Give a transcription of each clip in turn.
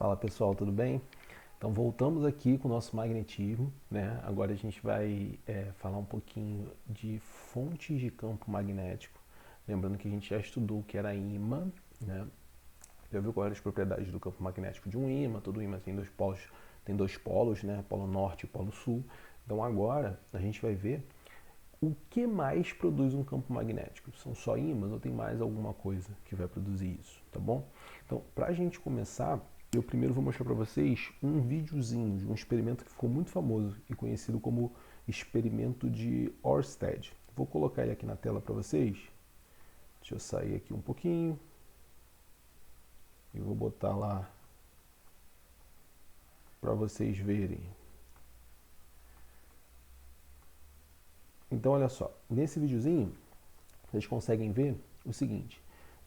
Fala pessoal, tudo bem? Então voltamos aqui com o nosso magnetismo, né? Agora a gente vai falar um pouquinho de fontes de campo magnético. Lembrando que a gente já estudou o que era ímã, né? Já viu quais eram as propriedades do campo magnético de um ímã? Todo ímã tem dois polos, né? Polo norte e polo sul. Então agora a gente vai ver o que mais produz um campo magnético. São só ímãs ou tem mais alguma coisa que vai produzir isso, tá bom? Então, para a gente começar, eu primeiro vou mostrar para vocês um videozinho de um experimento que ficou muito famoso e conhecido como experimento de Ørsted. Vou colocar ele aqui na tela para vocês. Deixa eu sair aqui um pouquinho e vou botar lá para vocês verem. Então, olha só, nesse videozinho, vocês conseguem ver o seguinte.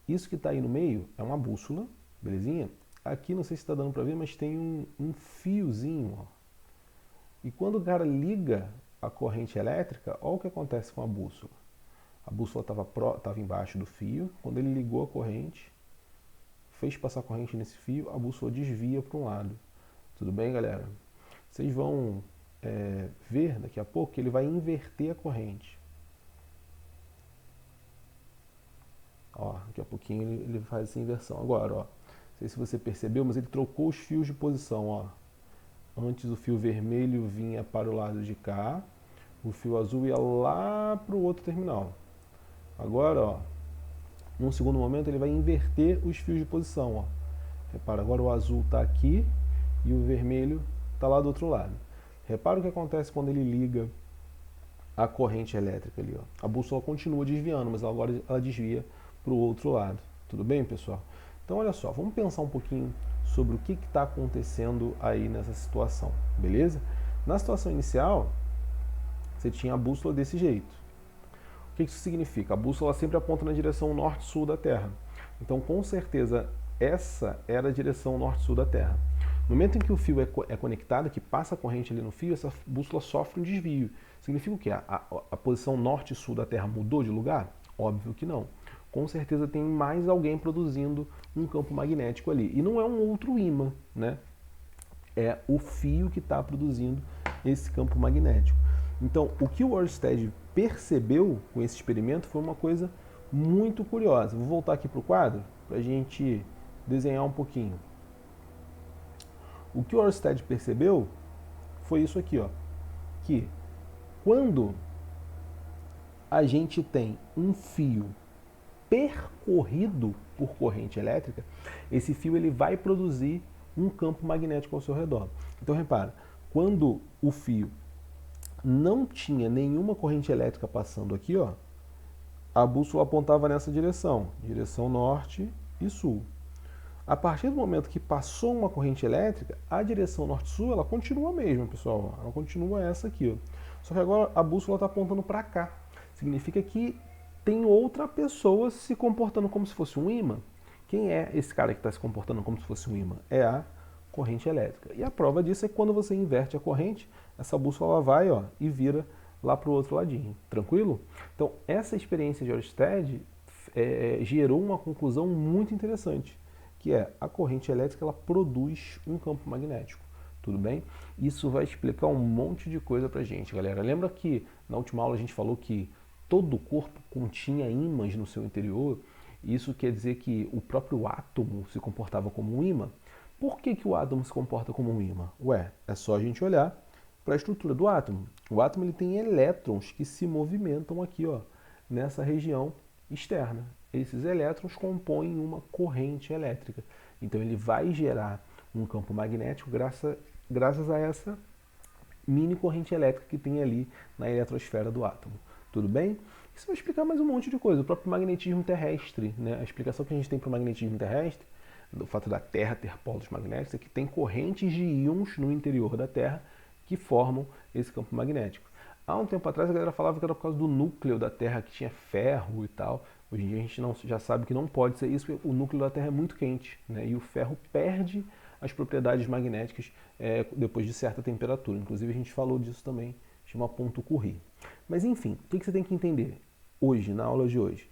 Isso que está aí no meio é uma bússola, belezinha? Aqui, não sei se está dando para ver, mas tem um fiozinho, ó. E quando o cara liga a corrente elétrica, olha o que acontece com a bússola. A bússola estava embaixo do fio, quando ele ligou a corrente, fez passar a corrente nesse fio, a bússola desvia para um lado. Tudo bem, galera? Vocês vão ver daqui a pouco que ele vai inverter a corrente. Ó, daqui a pouquinho ele faz essa inversão. Agora, ó, não sei se você percebeu, mas ele trocou os fios de posição, ó. Antes o fio vermelho vinha para o lado de cá, o fio azul ia lá para o outro terminal. Agora, ó, num segundo momento ele vai inverter os fios de posição, ó. Repara, agora o azul está aqui e o vermelho está lá do outro lado. Repara o que acontece quando ele liga a corrente elétrica ali, ó. A bússola continua desviando, mas agora ela desvia para o outro lado. Tudo bem, pessoal? Então, olha só, vamos pensar um pouquinho sobre o que está acontecendo aí nessa situação, beleza? Na situação inicial, você tinha a bússola desse jeito. O que isso significa? A bússola sempre aponta na direção norte-sul da Terra. Então, com certeza, essa era a direção norte-sul da Terra. No momento em que o fio é conectado, que passa a corrente ali no fio, essa bússola sofre um desvio. Significa o quê? A posição norte e sul da Terra mudou de lugar? Óbvio que não. Com certeza tem mais alguém produzindo um campo magnético ali. E não é um outro ímã, né? É o fio que está produzindo esse campo magnético. Então, o que o Ørsted percebeu com esse experimento foi uma coisa muito curiosa. Vou voltar aqui para o quadro para a gente desenhar um pouquinho. O que o Ørsted percebeu foi isso aqui, ó, que quando a gente tem um fio percorrido por corrente elétrica, esse fio ele vai produzir um campo magnético ao seu redor. Então repara, quando o fio não tinha nenhuma corrente elétrica passando aqui, ó, a bússola apontava nessa direção, direção norte e sul. A partir do momento que passou uma corrente elétrica, a direção norte-sul ela continua a mesma, pessoal. Ela continua essa aqui, ó. Só que agora a bússola está apontando para cá. Significa que tem outra pessoa se comportando como se fosse um ímã. Quem é esse cara que está se comportando como se fosse um ímã? É a corrente elétrica. E a prova disso é que quando você inverte a corrente, essa bússola vai, ó, e vira lá para o outro ladinho. Tranquilo? Então, essa experiência de Ørsted gerou uma conclusão muito interessante, que é a corrente elétrica ela produz um campo magnético. Tudo bem? Isso vai explicar um monte de coisa pra gente, galera. Lembra que na última aula a gente falou que todo o corpo continha ímãs no seu interior? Isso quer dizer que o próprio átomo se comportava como um ímã? Por que o átomo se comporta como um ímã? Ué, é só a gente olhar para a estrutura do átomo. O átomo ele tem elétrons que se movimentam aqui, ó, nessa região externa. Esses elétrons compõem uma corrente elétrica. Então ele vai gerar um campo magnético graças a essa mini corrente elétrica que tem ali na eletrosfera do átomo. Tudo bem? Isso vai explicar mais um monte de coisa. O próprio magnetismo terrestre, né? A explicação que a gente tem para o magnetismo terrestre, do fato da Terra ter polos magnéticos, é que tem correntes de íons no interior da Terra que formam esse campo magnético. Há um tempo atrás a galera falava que era por causa do núcleo da Terra, que tinha ferro e tal. Hoje em dia a gente já sabe que não pode ser isso, porque o núcleo da Terra é muito quente, né? E o ferro perde as propriedades magnéticas depois de certa temperatura. Inclusive a gente falou disso também, chama ponto Curie. Mas enfim, o que você tem que entender hoje, na aula de hoje?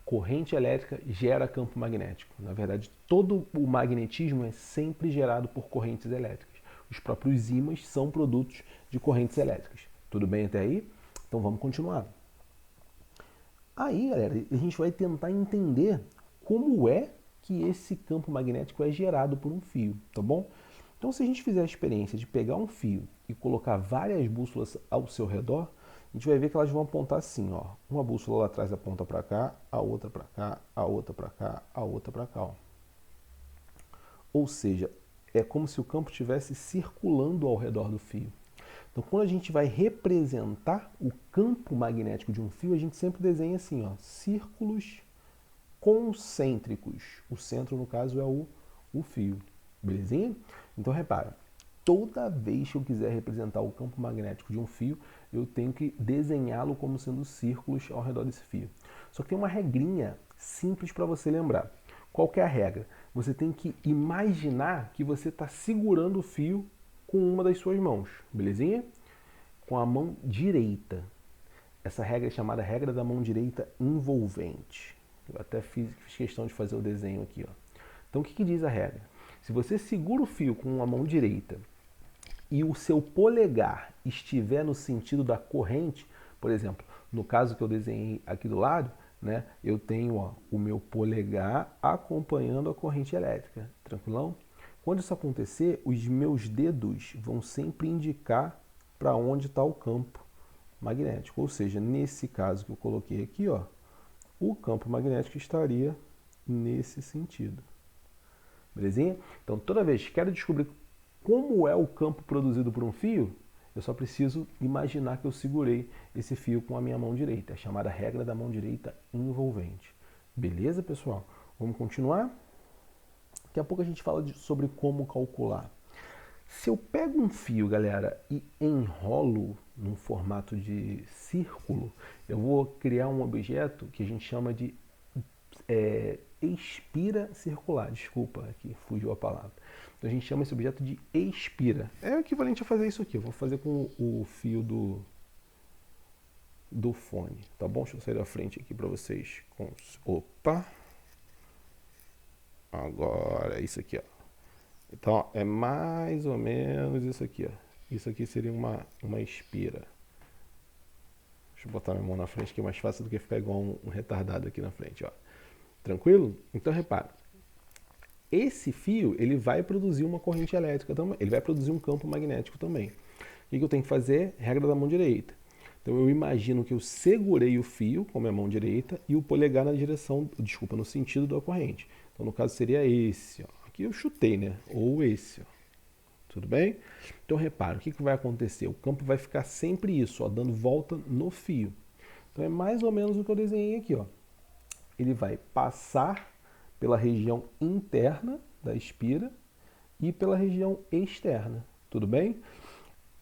corrente elétrica gera campo magnético. Na verdade, todo o magnetismo é sempre gerado por correntes elétricas. Os próprios ímãs são produtos de correntes elétricas. Tudo bem até aí? Então vamos continuar. Aí, galera, a gente vai tentar entender como é que esse campo magnético é gerado por um fio, tá bom? Então, se a gente fizer a experiência de pegar um fio e colocar várias bússolas ao seu redor, a gente vai ver que elas vão apontar assim, ó. Uma bússola lá atrás aponta para cá, a outra para cá, a outra para cá, a outra para cá, ó. Ou seja, é como se o campo estivesse circulando ao redor do fio. Então, quando a gente vai representar o campo magnético de um fio, a gente sempre desenha assim, ó, círculos concêntricos. O centro, no caso, é o fio. Belezinha? Então, repara, toda vez que eu quiser representar o campo magnético de um fio, eu tenho que desenhá-lo como sendo círculos ao redor desse fio. Só que tem uma regrinha simples para você lembrar. Qual que é a regra? Você tem que imaginar que você está segurando o fio com uma das suas mãos, belezinha? Com a mão direita. Essa regra é chamada regra da mão direita envolvente. Eu até fiz questão de fazer o desenho aqui, ó. Então, o que diz a regra? Se você segura o fio com a mão direita e o seu polegar estiver no sentido da corrente, por exemplo, no caso que eu desenhei aqui do lado, né, eu tenho, ó, o meu polegar acompanhando a corrente elétrica, tranquilão? Quando isso acontecer, os meus dedos vão sempre indicar para onde está o campo magnético. Ou seja, nesse caso que eu coloquei aqui, ó, o campo magnético estaria nesse sentido. Belezinha? Então, toda vez que quero descobrir como é o campo produzido por um fio, eu só preciso imaginar que eu segurei esse fio com a minha mão direita. É a chamada regra da mão direita envolvente. Beleza, pessoal? Vamos continuar? Daqui a pouco a gente fala sobre como calcular. Se eu pego um fio, galera, e enrolo num formato de círculo, eu vou criar um objeto que a gente chama de espira circular. Desculpa, aqui fugiu a palavra. Então a gente chama esse objeto de espira. É o equivalente a fazer isso aqui. Eu vou fazer com o fio do fone, tá bom? Deixa eu sair da frente aqui para vocês. Opa! Agora, isso aqui, ó. Então, ó, é mais ou menos isso aqui, ó. Isso aqui seria uma espira. Deixa eu botar minha mão na frente, que é mais fácil do que ficar igual um retardado aqui na frente, ó. Tranquilo? Então, repara. Esse fio, ele vai produzir uma corrente elétrica também. Ele vai produzir um campo magnético também. O que eu tenho que fazer? Regra da mão direita. Então, eu imagino que eu segurei o fio com a minha mão direita e o polegar na direção, desculpa, no sentido da corrente. Então, no caso, seria esse, ó. Aqui eu chutei, né? Ou esse, ó. Tudo bem? Então, repara, o que vai acontecer? O campo vai ficar sempre isso, ó, dando volta no fio. Então, é mais ou menos o que eu desenhei aqui, ó. Ele vai passar pela região interna da espira e pela região externa. Tudo bem?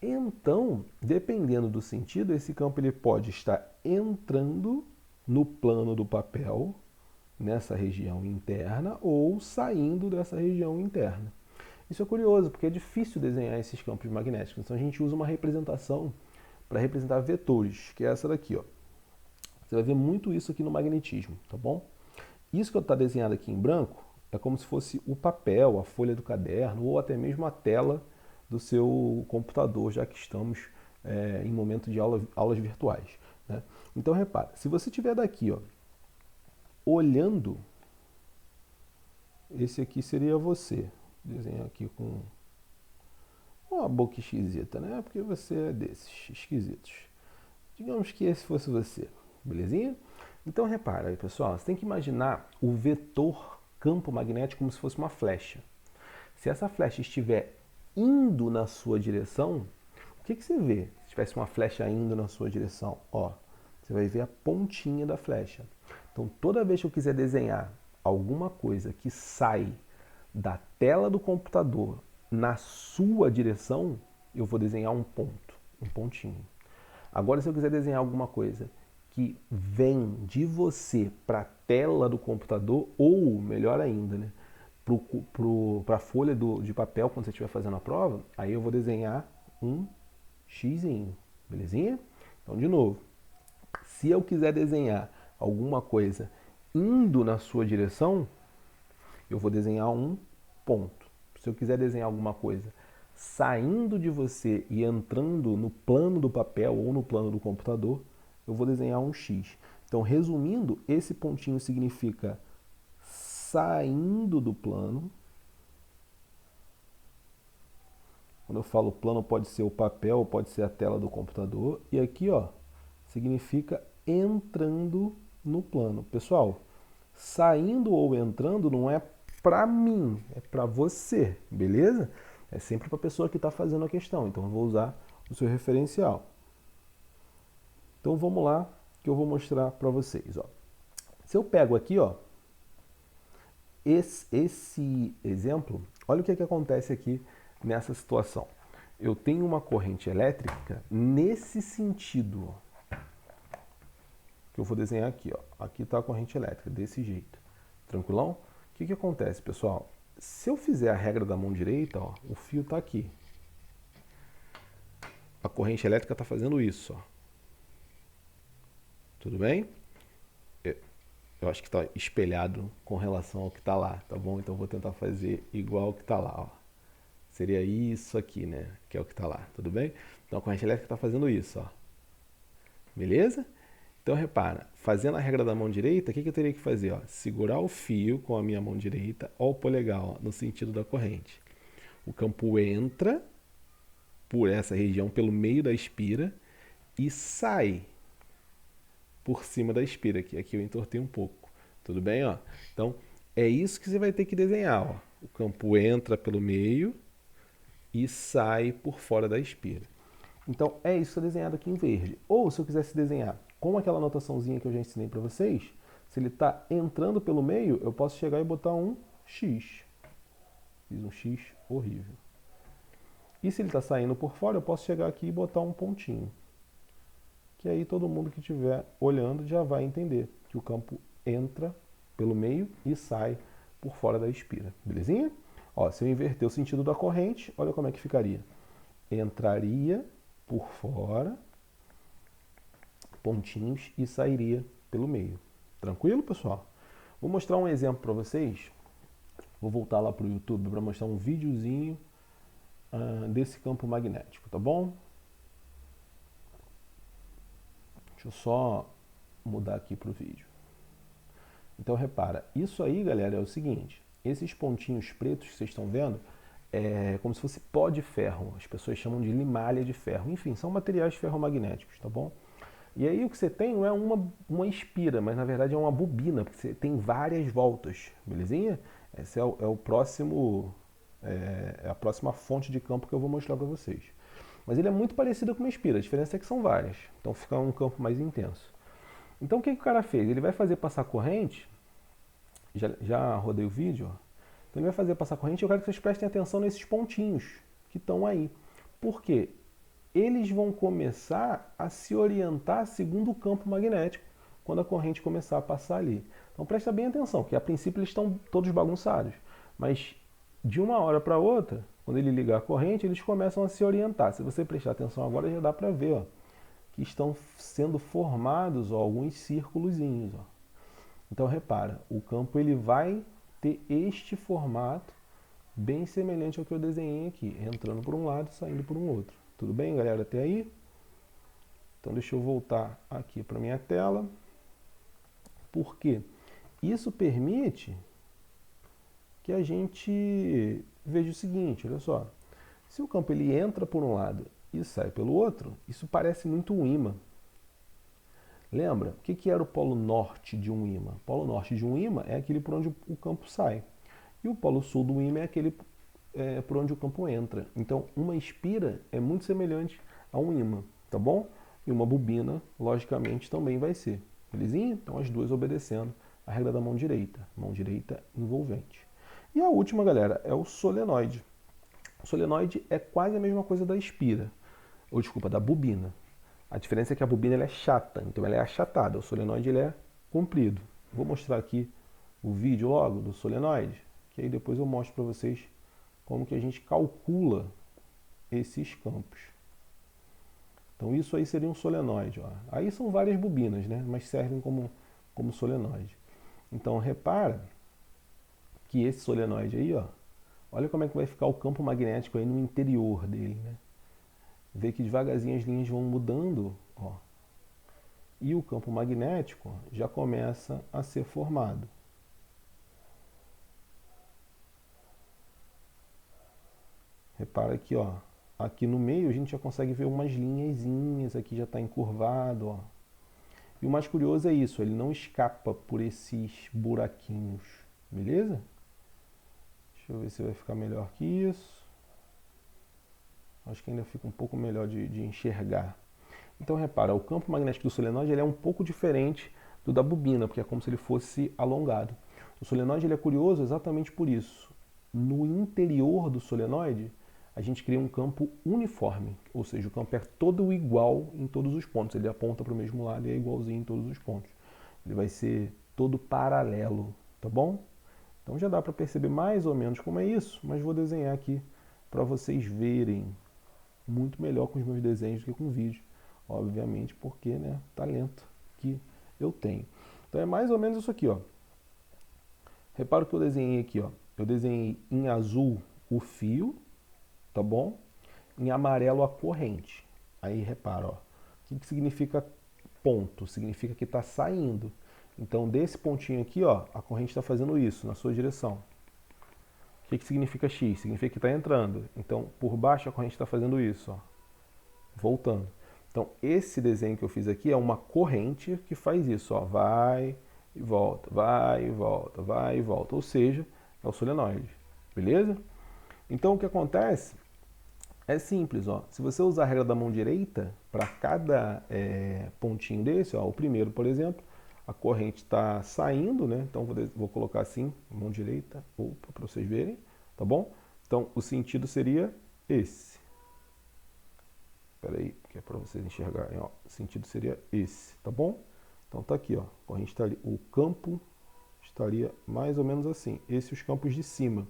Então, dependendo do sentido, esse campo ele pode estar entrando no plano do papel, nessa região interna, ou saindo dessa região interna. Isso é curioso, porque é difícil desenhar esses campos magnéticos. Então a gente usa uma representação para representar vetores, que é essa daqui, ó. Você vai ver muito isso aqui no magnetismo, tá bom? Isso que está desenhado aqui em branco é como se fosse o papel, a folha do caderno, ou até mesmo a tela do seu computador, já que estamos em momento de aulas virtuais, né? Então repara, se você estiver daqui, ó, olhando, esse aqui seria você. Desenho aqui com uma boca esquisita, né? Porque você é desses esquisitos. Digamos que esse fosse você, belezinha? Então repara aí, pessoal, você tem que imaginar o vetor campo magnético como se fosse uma flecha. Se essa flecha estiver indo na sua direção, o que você vê? Se tivesse uma flecha indo na sua direção, ó, você vai ver a pontinha da flecha. Então, toda vez que eu quiser desenhar alguma coisa que sai da tela do computador na sua direção, eu vou desenhar um ponto, um pontinho. Agora, se eu quiser desenhar alguma coisa que vem de você para a tela do computador, ou melhor ainda, né, para a folha de papel quando você estiver fazendo a prova, aí eu vou desenhar um xizinho, belezinha? Então, de novo, se eu quiser desenhar alguma coisa indo na sua direção, eu vou desenhar um ponto. Se eu quiser desenhar alguma coisa saindo de você e entrando no plano do papel ou no plano do computador, eu vou desenhar um X. Então, resumindo, esse pontinho significa saindo do plano. Quando eu falo plano, pode ser o papel, pode ser a tela do computador. E aqui, ó, significa entrando no plano. Pessoal, saindo ou entrando não é para mim, é para você, beleza? É sempre para a pessoa que está fazendo a questão. Então, eu vou usar o seu referencial. Então, vamos lá, que eu vou mostrar para vocês. Ó. Se eu pego aqui, ó, esse exemplo, olha o que acontece aqui nessa situação. Eu tenho uma corrente elétrica nesse sentido, ó, que eu vou desenhar aqui. Ó. Aqui está a corrente elétrica, desse jeito. Tranquilão? O que acontece, pessoal? Se eu fizer a regra da mão direita, ó, o fio está aqui. A corrente elétrica está fazendo isso. Ó. Tudo bem? Eu acho que está espelhado com relação ao que está lá, tá bom? Então eu vou tentar fazer igual ao que está lá. Ó. Seria isso aqui, né? Que é o que está lá, tudo bem? Então a corrente elétrica está fazendo isso, ó. Beleza? Então repara, fazendo a regra da mão direita, o que eu teria que fazer? Ó? Segurar o fio com a minha mão direita, ó o polegar, ó, no sentido da corrente. O campo entra por essa região, pelo meio da espira, e sai por cima da espira, que aqui eu entortei um pouco. Tudo bem? Ó? Então, é isso que você vai ter que desenhar. Ó. O campo entra pelo meio e sai por fora da espira. Então, é isso que está desenhado aqui em verde. Ou, se eu quisesse desenhar com aquela anotaçãozinha que eu já ensinei para vocês, se ele está entrando pelo meio, eu posso chegar e botar um X. Fiz um X horrível. E se ele está saindo por fora, eu posso chegar aqui e botar um pontinho. Que aí todo mundo que estiver olhando já vai entender que o campo entra pelo meio e sai por fora da espira. Belezinha? Ó, se eu inverter o sentido da corrente, olha como é que ficaria. Entraria por fora, pontinhos, e sairia pelo meio. Tranquilo, pessoal? Vou mostrar um exemplo para vocês. Vou voltar lá para o YouTube para mostrar um videozinho desse campo magnético, tá bom? Deixa eu só mudar aqui para o vídeo. Então, repara, isso aí, galera, é o seguinte. Esses pontinhos pretos que vocês estão vendo é como se fosse pó de ferro. As pessoas chamam de limalha de ferro. Enfim, são materiais ferromagnéticos, tá bom? E aí o que você tem não é uma espira, mas na verdade é uma bobina, porque você tem várias voltas, belezinha? Esse é o próximo, é a próxima fonte de campo que eu vou mostrar para vocês. Mas ele é muito parecido com uma espira, a diferença é que são várias, então fica um campo mais intenso. Então o que o cara fez? Ele vai fazer passar corrente, já rodei o vídeo, ó. Então ele vai fazer passar corrente e eu quero que vocês prestem atenção nesses pontinhos que estão aí. Por quê? Eles vão começar a se orientar segundo o campo magnético quando a corrente começar a passar ali. Então presta bem atenção, que a princípio eles estão todos bagunçados, mas de uma hora para outra, quando ele ligar a corrente, eles começam a se orientar. Se você prestar atenção agora, já dá para ver, ó, que estão sendo formados, ó, alguns círculozinhos. Ó. Então repara, o campo ele vai ter este formato bem semelhante ao que eu desenhei aqui, entrando por um lado e saindo por um outro. Tudo bem, galera, até aí? Então deixa eu voltar aqui para minha tela. Por quê? Isso permite que a gente veja o seguinte, olha só. Se o campo ele entra por um lado e sai pelo outro, isso parece muito um ímã. Lembra? O que era o polo norte de um ímã? O polo norte de um ímã é aquele por onde o campo sai. E o polo sul do ímã é aquele por onde o campo entra. Então, uma espira é muito semelhante a um ímã, tá bom? E uma bobina, logicamente, também vai ser. Belezinha? Então, as duas obedecendo a regra da mão direita envolvente. E a última, galera, é o solenoide. O solenoide é quase a mesma coisa da espira, ou desculpa, da bobina. A diferença é que a bobina ela é chata, então ela é achatada. O solenoide ele é comprido. Vou mostrar aqui o vídeo logo do solenoide, que aí depois eu mostro para vocês como que a gente calcula esses campos. Então isso aí seria um solenoide. Ó. Aí são várias bobinas, né? Mas servem como solenoide. Então repara que esse solenoide aí, ó, olha como é que vai ficar o campo magnético aí no interior dele, né? Vê que devagarzinho as linhas vão mudando, ó, e o campo magnético já começa a ser formado. Repara aqui, ó, aqui no meio a gente já consegue ver umas linhazinhas, aqui já está encurvado, ó. E o mais curioso é isso, ele não escapa por esses buraquinhos, beleza? Deixa eu ver se vai ficar melhor que isso. Acho que ainda fica um pouco melhor de enxergar. Então repara, o campo magnético do solenoide ele é um pouco diferente do da bobina, porque é como se ele fosse alongado. O solenoide ele é curioso exatamente por isso. No interior do solenoide, a gente cria um campo uniforme, ou seja, o campo é todo igual em todos os pontos. Ele aponta para o mesmo lado e é igualzinho em todos os pontos. Ele vai ser todo paralelo, tá bom? Então já dá para perceber mais ou menos como é isso, mas vou desenhar aqui para vocês verem muito melhor com os meus desenhos do que com vídeo. Obviamente, porque, né, talento que eu tenho. Então é mais ou menos isso aqui, ó. Repara o que eu desenhei aqui, ó. Eu desenhei em azul o fio, tá bom? Em amarelo a corrente. Aí repara, ó. O que significa ponto? Significa que está saindo. Então desse pontinho aqui, ó, a corrente está fazendo isso na sua direção. O que significa X? Significa que está entrando. Então por baixo a corrente está fazendo isso, ó, voltando. Então esse desenho que eu fiz aqui é uma corrente que faz isso, ó, vai e volta, vai e volta, vai e volta. Ou seja, é o solenoide, beleza? Então o que acontece é simples, ó. Se você usar a regra da mão direita para cada pontinho desse, ó, o primeiro, por exemplo, a corrente está saindo, né? Então vou colocar assim, mão direita, para vocês verem, tá bom? Então o sentido seria esse. Espera aí, que é para vocês enxergarem, ó. O sentido seria esse, tá bom? Então tá aqui, ó. A corrente está ali. O campo estaria mais ou menos assim. Esses os campos de cima.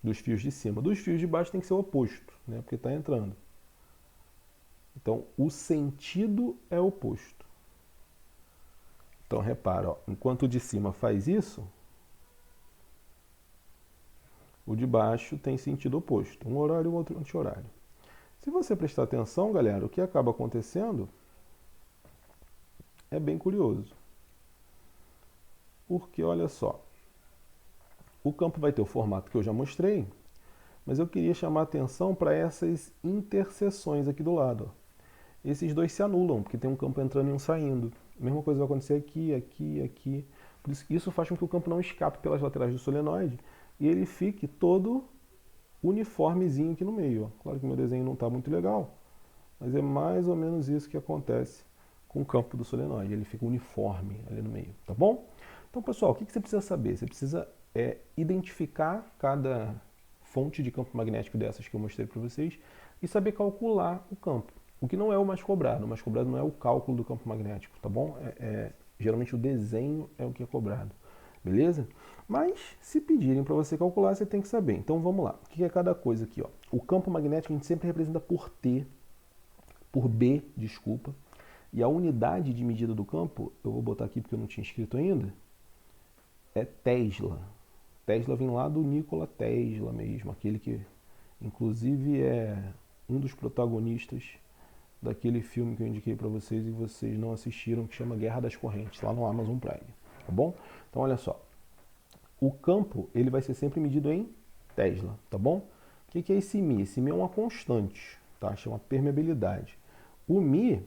Dos fios de cima. Dos fios de baixo tem que ser o oposto, né? Porque está entrando. Então, o sentido é oposto. Então, repara, ó, enquanto o de cima faz isso, o de baixo tem sentido oposto. Um horário e o outro anti-horário. Se você prestar atenção, galera, o que acaba acontecendo é bem curioso. Porque, olha só, o campo vai ter o formato que eu já mostrei, mas eu queria chamar a atenção para essas interseções aqui do lado. Ó. Esses dois se anulam, porque tem um campo entrando e um saindo. A mesma coisa vai acontecer aqui, aqui, aqui. Por isso faz com que o campo não escape pelas laterais do solenoide e ele fique todo uniformezinho aqui no meio. Ó. Claro que o meu desenho não está muito legal, mas é mais ou menos isso que acontece com o campo do solenoide. Ele fica uniforme ali no meio, tá bom? Então, pessoal, o que você precisa saber? Você precisa identificar cada fonte de campo magnético dessas que eu mostrei para vocês e saber calcular o campo. O que não é o mais cobrado. O mais cobrado não é o cálculo do campo magnético, tá bom? Geralmente o desenho é o que é cobrado, beleza? Mas se pedirem para você calcular, você tem que saber. Então vamos lá. O que é cada coisa aqui? Ó? O campo magnético a gente sempre representa por T, por B, desculpa. E a unidade de medida do campo, eu vou botar aqui porque eu não tinha escrito ainda, é Tesla. Tesla vem lá do Nikola Tesla mesmo, aquele que inclusive é um dos protagonistas daquele filme que eu indiquei para vocês e vocês não assistiram, que chama Guerra das Correntes, lá no Amazon Prime, tá bom? Então olha só, o campo ele vai ser sempre medido em Tesla, tá bom? O que é esse Mi? Esse Mi é uma constante, tá? Chama permeabilidade. O Mi,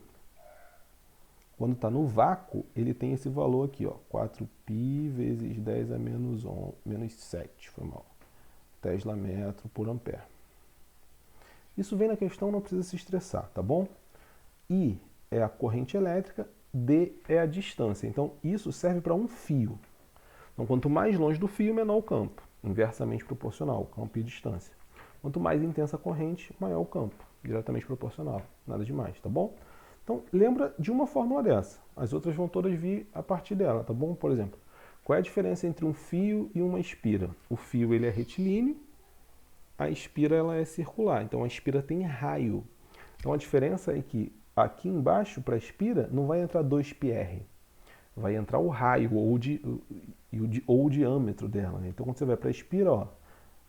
quando está no vácuo, ele tem esse valor aqui, ó, 4π vezes 10 a menos 7, foi mal, Tesla metro por ampere. Isso vem na questão, não precisa se estressar, tá bom? I é a corrente elétrica, D é a distância. Então, isso serve para um fio. Então, quanto mais longe do fio, menor o campo. Inversamente proporcional, campo e distância. Quanto mais intensa a corrente, maior o campo. Diretamente proporcional. Nada demais, tá bom? Então, lembra de uma fórmula dessa. As outras vão todas vir a partir dela, tá bom? Por exemplo, qual é a diferença entre um fio e uma espira? O fio ele é retilíneo, a espira ela é circular. Então, a espira tem raio. Então, a diferença é que aqui embaixo, para a espira, não vai entrar 2πr. vai entrar o raio ou o diâmetro dela. Né? Então, quando você vai para a espira, ó,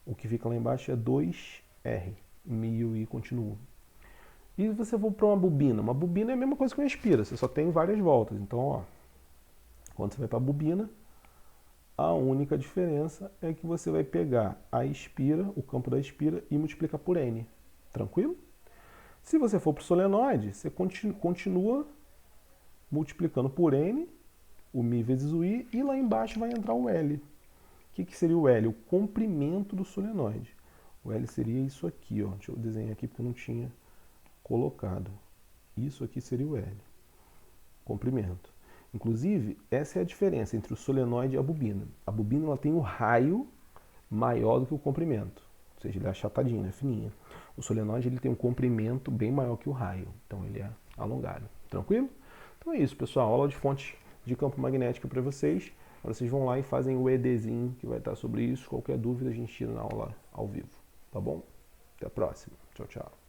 o que fica lá embaixo é 2R, meio e continua. E você for para uma bobina é a mesma coisa que uma espira, você só tem várias voltas. Então, ó, quando você vai para a bobina, a única diferença é que você vai pegar a espira, o campo da espira, e multiplicar por N. Tranquilo? Se você for para o solenoide, você continua multiplicando por N, o Mi vezes o I, e lá embaixo vai entrar o L. O que seria o L? O comprimento do solenoide. O L seria isso aqui, ó. Deixa eu desenhar aqui porque eu não tinha colocado. Isso aqui seria o L. Comprimento. Inclusive, essa é a diferença entre o solenoide e a bobina. A bobina ela tem um raio maior do que o comprimento. Ou seja, ele é achatadinho, é fininho. O solenoide ele tem um comprimento bem maior que o raio. Então ele é alongado. Tranquilo? Então é isso, pessoal. Aula de fontes de campo magnético para vocês. Agora vocês vão lá e fazem o EDzinho que vai estar sobre isso. Qualquer dúvida a gente tira na aula ao vivo. Tá bom? Até a próxima. Tchau, tchau.